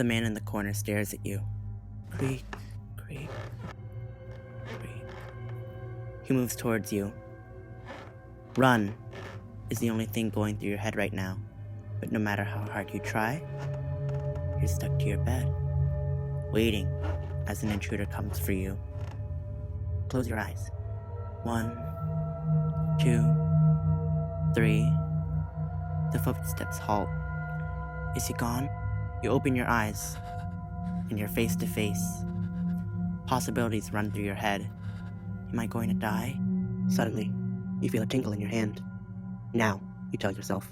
The man in the corner stares at you. Creak, creak, creak. He moves towards you. Run is the only thing going through your head right now. But no matter how hard you try, you're stuck to your bed, waiting as an intruder comes for you. Close your eyes. 1, 2, 3. The footsteps halt. Is he gone? You open your eyes, and you're face to face. Possibilities run through your head. Am I going to die? Suddenly, you feel a tingle in your hand. Now, you tell yourself.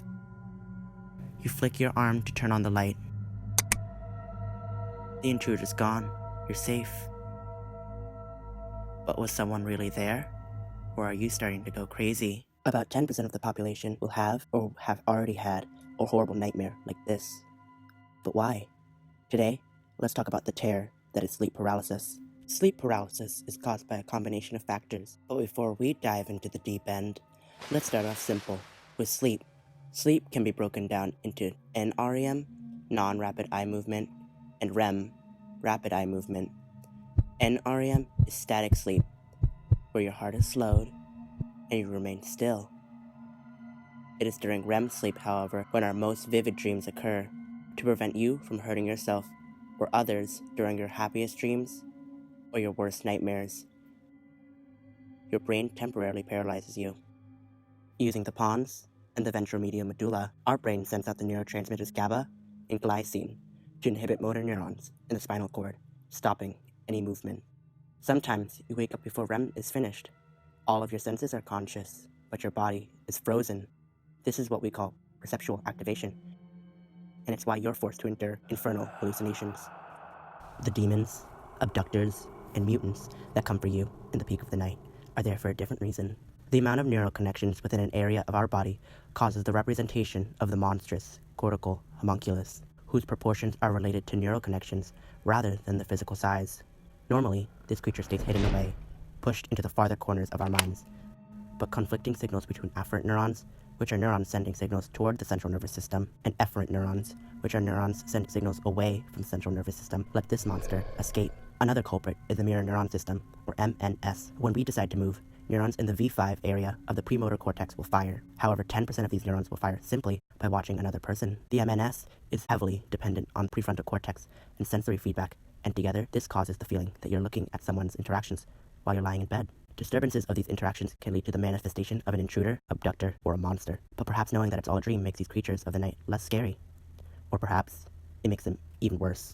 You flick your arm to turn on the light. The intruder's gone. You're safe. But was someone really there? Or are you starting to go crazy? About 10% of the population will have or have already had a horrible nightmare like this. But why? Today, let's talk about the terror that is sleep paralysis. Sleep paralysis is caused by a combination of factors, but before we dive into the deep end, let's start off simple with sleep. Sleep can be broken down into NREM, non-rapid eye movement, and REM, rapid eye movement. NREM is static sleep, where your heart is slowed and you remain still. It is during REM sleep, however, when our most vivid dreams occur, to prevent you from hurting yourself or others during your happiest dreams or your worst nightmares. Your brain temporarily paralyzes you. Using the pons and the ventromedial medulla, our brain sends out the neurotransmitters GABA and glycine to inhibit motor neurons in the spinal cord, stopping any movement. Sometimes you wake up before REM is finished. All of your senses are conscious, but your body is frozen. This is what we call perceptual activation, and it's why you're forced to endure infernal hallucinations. The demons, abductors, and mutants that come for you in the peak of the night are there for a different reason. The amount of neural connections within an area of our body causes the representation of the monstrous cortical homunculus, whose proportions are related to neural connections rather than the physical size. Normally, this creature stays hidden away, pushed into the farther corners of our minds, but conflicting signals between afferent neurons, which are neurons sending signals toward the central nervous system, and efferent neurons, which are neurons sending signals away from the central nervous system, let this monster escape. Another culprit is the mirror neuron system, or MNS. When we decide to move, neurons in the V5 area of the premotor cortex will fire. However, 10% of these neurons will fire simply by watching another person. The MNS is heavily dependent on prefrontal cortex and sensory feedback, and together, this causes the feeling that you're looking at someone's interactions while you're lying in bed. Disturbances of these interactions can lead to the manifestation of an intruder, abductor, or a monster. But perhaps knowing that it's all a dream makes these creatures of the night less scary. Or perhaps it makes them even worse.